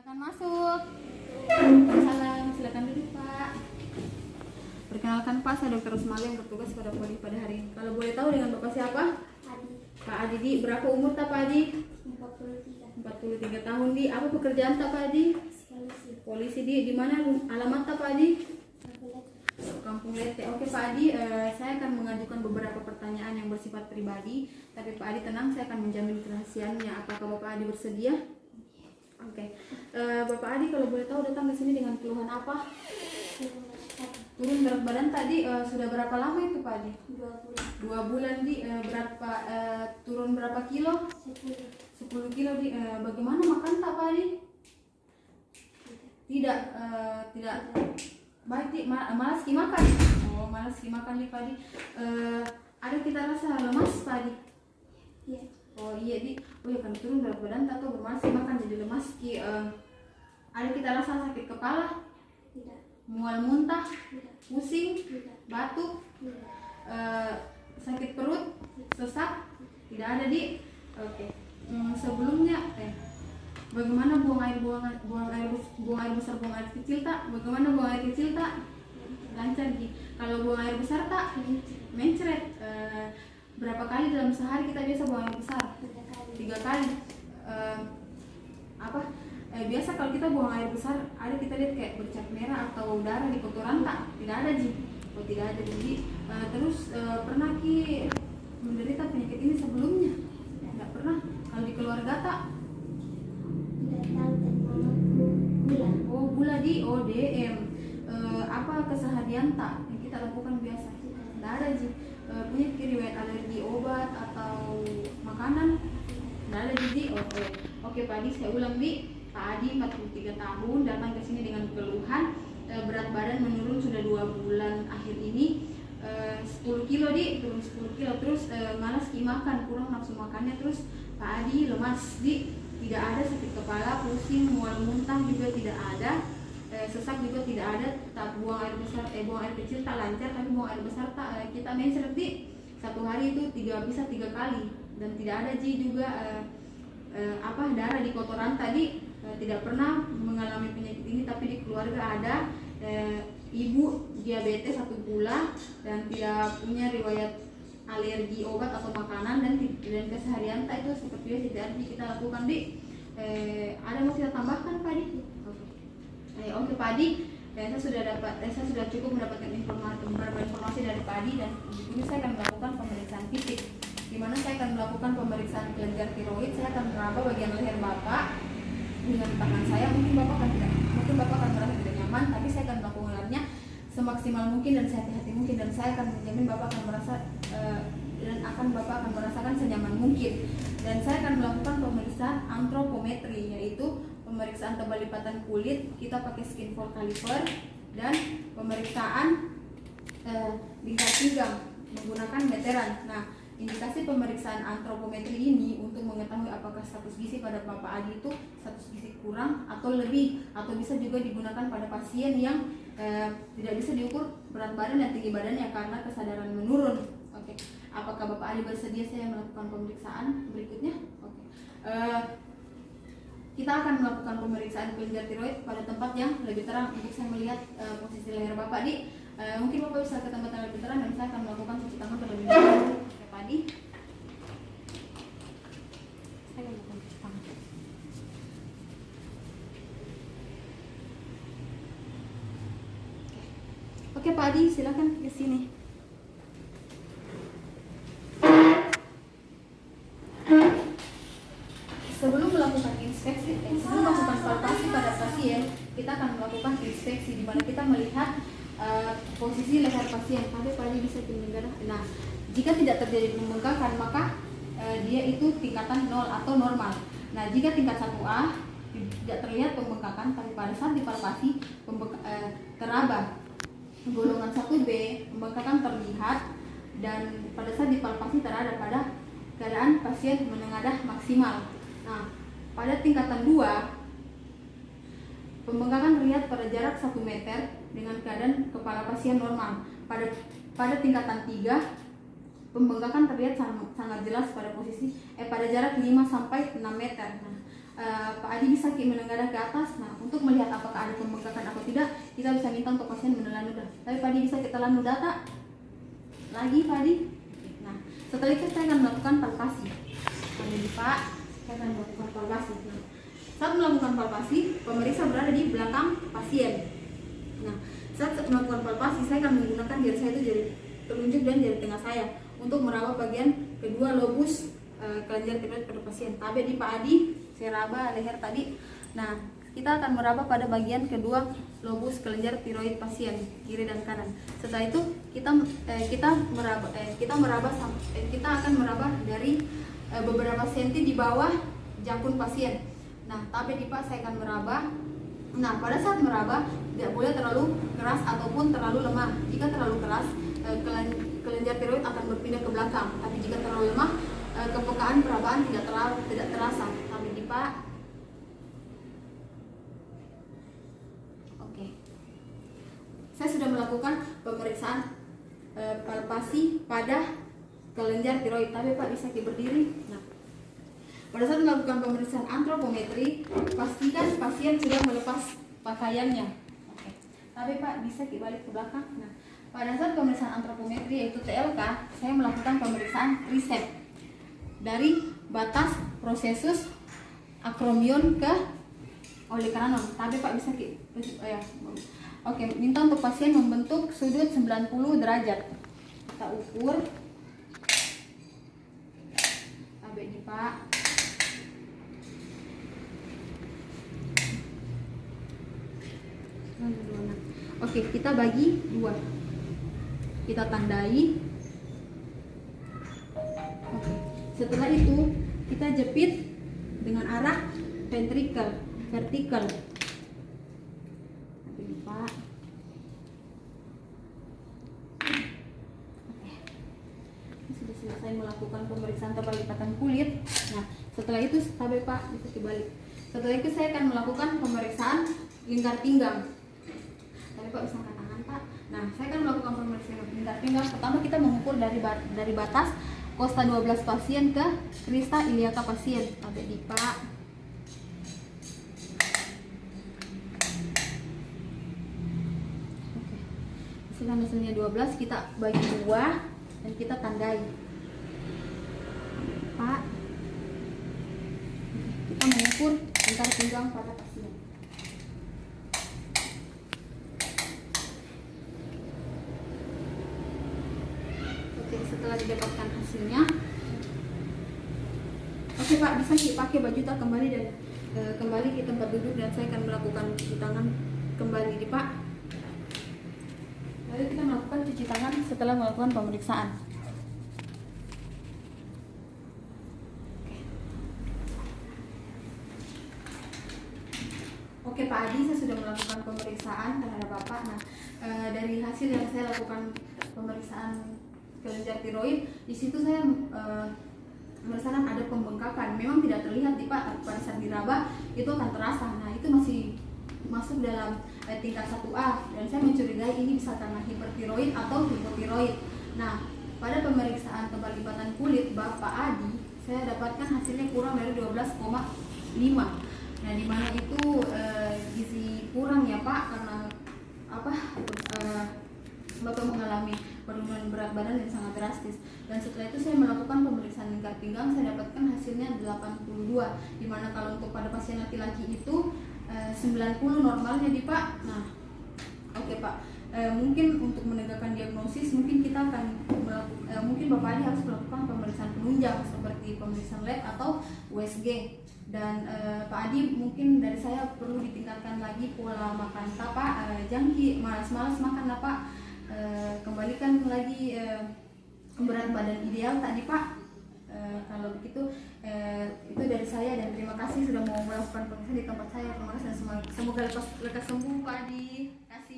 Silakan masuk. Salam, silakan duduk Pak. Perkenalkan Pak, saya Dr. Usmali yang bertugas pada Poli pada hari ini. Kalau boleh tahu dengan Bapak siapa? Adi. Pak Adi. Di berapa umur tak Pak Adi? 43. 43 tahun di. Apa pekerjaan tak Pak Adi? Polisi di mana alamat tak Pak Adi? Kampung Lete. Oke Pak Adi, saya akan mengajukan beberapa pertanyaan yang bersifat pribadi. Tapi Pak Adi tenang, saya akan menjamin kerahasiaannya. Apakah Bapak Adi bersedia? Oke. Bapak Adi kalau boleh tahu datang ke sini dengan keluhan apa? Turun berat badan tadi sudah berapa lama itu Pak Adi? 2 bulan. 2 bulan di berapa turun berapa kilo? 10 kilo di. Bagaimana makan tak Pak Adi? Tidak baik di malas ki makan. Oh, malas ki makan di Pak Adi. Ada kita rasa lemas Pak Adi? Iya. Oh iya di. Oh ya kan turun berat badan tak atau bermalas ki makan jadi lemas ki. Ada kita rasa sakit kepala? Tidak. Mual muntah? Tidak. Pusing? Tidak. Batuk? Tidak. Sakit perut, sesak, tidak ada di. Oke. Sebelumnya bagaimana buang air besar, buang air kecil tak? Bagaimana buang air kecil tak? Lancar di. Kalau buang air besar tak? Mencret. Berapa kali dalam sehari kita biasa buang air besar? 3 kali. Biasa kalau kita buang air besar ada kita lihat kayak bercak merah atau darah di kotoran tak? Tidak ada ji. Oh tidak ada jadi. Terus pernah ki menderita penyakit ini sebelumnya? Tidak pernah. Kalau di keluarga tak? Tidak tahu dan mamaku gula. Oh gula di ODM. Apa keseharian tak yang kita lakukan biasa? Tidak ada ji. Punya riwayat alergi obat atau makanan? Tidak ada ji. Oke Pak Adi, saya ulang di. Pak Adi 43 tahun datang ke sini dengan keluhan berat badan menurun sudah 2 bulan akhir ini. 10 kilo di, turun 10 kilo, terus malas ki makan, kurang nafsu makannya, terus Pak Adi lemas di, tidak ada sakit kepala, pusing, mual muntah juga tidak ada, sesak juga tidak ada, tak buang air besar, buang air kecil tak lancar, tapi buang air besar tak kita mencret di, satu hari itu bisa 3 kali, dan tidak ada ji juga darah di kotoran tadi. Tidak pernah mengalami penyakit ini, tapi di keluarga ada ibu diabetes 1 gula dan tidak punya riwayat alergi obat atau makanan, dan keseharian itu seperti biasa tidak kita lakukan di. Ada mau kita tambahkan Pak Di? Oke Pak Di, saya sudah cukup mendapatkan beberapa informasi dari Pak Di, dan ini saya akan melakukan pemeriksaan fisik, di mana saya akan melakukan pemeriksaan kelenjar tiroid. Saya akan meraba bagian leher Bapak dengan tangan saya. Mungkin Bapak akan merasa tidak nyaman, tapi saya akan melakukannya semaksimal mungkin dan sehati-hati mungkin, dan saya akan menjamin Bapak akan merasa Bapak akan merasakan senyaman mungkin. Dan saya akan melakukan pemeriksaan antropometri, yaitu pemeriksaan tebal lipatan kulit, kita pakai skin fold caliper, dan pemeriksaan lingkar pinggang menggunakan meteran. Nah, indikasi pemeriksaan antropometri ini untuk mengetahui apakah status gizi pada Bapak Adi itu status gizi kurang atau lebih, atau bisa juga digunakan pada pasien yang tidak bisa diukur berat badan dan tinggi badannya karena kesadaran menurun. Oke. Apakah Bapak Adi bersedia saya melakukan pemeriksaan berikutnya? Oke. Kita akan melakukan pemeriksaan kelenjar tiroid pada tempat yang lebih terang untuk saya melihat posisi leher Bapak Di. Mungkin Bapak bisa ke tempat yang lebih terang dan saya akan melakukan cuci tangan terlebih dahulu. Bapak Adi. Saya akan melakukan cuci tangan. Oke Pak Adi, silakan ke sini. Sebelum melakukan palpasi pada pasien, kita akan melakukan inspeksi, di mana kita melihat posisi leher pasien. Pak Adi bisa mendengar. Nah, jika tidak terjadi pembengkakan, maka dia itu tingkatan 0 atau normal. Nah, jika tingkat 1A tidak terlihat pembengkakan, tapi pada saat dipalpasi teraba. Golongan 1B pembengkakan terlihat, dan pada saat dipalpasi terada pada keadaan pasien menengadah maksimal. Nah, pada tingkatan 2 pembengkakan terlihat pada jarak 1 meter dengan keadaan kepala pasien normal. Pada tingkatan 3 pembengkakan terlihat sangat jelas pada pada jarak 5 sampai 6 meter. Nah, Pak Adi bisa menengadah ke atas. Nah, untuk melihat apakah ada pembengkakan atau tidak, kita bisa minta untuk pasien menelan ludah. Tapi Pak Adi bisa kita telan ludah tak? Lagi Pak Adi. Nah, setelah itu saya akan melakukan palpasi. Jadi Pak, saya akan melakukan palpasi. Nah, saat melakukan palpasi, pemeriksa berada di belakang pasien. Nah, saat melakukan palpasi, saya akan menggunakan jari saya itu jari telunjuk dan jari tengah saya untuk meraba bagian kedua lobus kelenjar tiroid pada pasien. Tapi di Pak Adi, saya raba leher tadi. Nah, kita akan meraba pada bagian kedua lobus kelenjar tiroid pasien kiri dan kanan. Setelah itu kita akan meraba dari beberapa senti di bawah jakun pasien. Nah, tapi di Pak saya akan meraba. Nah, pada saat meraba tidak boleh terlalu keras ataupun terlalu lemah. Jika terlalu keras, kelenjar tiroid akan berpindah ke belakang. Tapi jika terlalu lemah, kepekaan perabaan tidak terasa. Tapi di Pak. Oke. Saya sudah melakukan pemeriksaan palpasi pada kelenjar tiroid. Tapi Pak bisa berdiri. Nah, pada saat melakukan pemeriksaan antropometri, pastikan pasien sudah melepas pakaiannya. Oke. Tapi Pak bisa balik ke belakang. Nah, pada saat pemeriksaan antropometri yaitu TLK, saya melakukan pemeriksaan triceps dari batas prosesus acromion ke olecranon. Tapi Pak bisa Oke, minta untuk pasien membentuk sudut 90 derajat. Kita ukur. Sampai di Pak. Oke, kita bagi 2. Kita tandai. Oke. Setelah itu kita jepit dengan arah vertikal. Sampai di Pak. Sudah selesai melakukan pemeriksaan tebal lipatan kulit. Nah, setelah itu sampai Pak bisa dibalik. Setelah itu saya akan melakukan pemeriksaan lingkar pinggang. Tapi Pak bisa angkat tangan Pak. Nah, saya akan melakukan pemeriksaan lingkar pinggang. Pertama kita mengukur dari batas kosta 12 pasien ke krista iliaka pasien. Sampai di Pak. Oke. Hasilnya 12, kita bagi 2 dan kita tandai. Pak. Kita mengukur lingkar pinggang pada pasien. Oke, setelah didapatkan hasilnya, oke Pak, bisa dipakai baju tak kembali dan kembali ke tempat duduk dan saya akan melakukan cuci tangan kembali di Pak. Lalu kita melakukan cuci tangan setelah melakukan pemeriksaan. Oke Pak Adi, saya sudah melakukan pemeriksaan terhadap Bapak. Nah, dari hasil yang saya lakukan pemeriksaan kelenjar tiroid, di situ saya merasakan ada pembengkakan. Memang tidak terlihat di Pak, tapi pada saat diraba itu akan terasa. Nah, itu masih masuk dalam tingkat 1A dan saya mencurigai ini bisa karena hipertiroid atau hipotiroid. Nah, pada pemeriksaan tebal lipatan kulit Bapak Adi, saya dapatkan hasilnya kurang dari 12,5. Nah, di mana itu gizi kurang ya Pak, karena Bapak mengalami penurunan berat badan yang sangat drastis. Dan setelah itu saya melakukan pemeriksaan lingkar pinggang, saya dapatkan hasilnya 82. Di mana kalau untuk pada pasien laki-laki itu 90 normalnya di Pak. Nah, oke Pak. Mungkin untuk menegakkan diagnosis mungkin kita akan mungkin Bapak Adi harus melakukan pemeriksaan penunjang seperti pemeriksaan lab atau USG. Dan Pak Adi mungkin dari saya perlu ditingkatkan lagi pola makan Pak. Jangan malas-malas makan lah Pak. Kembalikan lagi berat badan ideal tadi Pak. Kalau begitu itu dari saya dan terima kasih sudah mau melakukan pemeriksaan di tempat saya. Terima kasih dan semoga lekas sembuh Pak Adi. Kasih.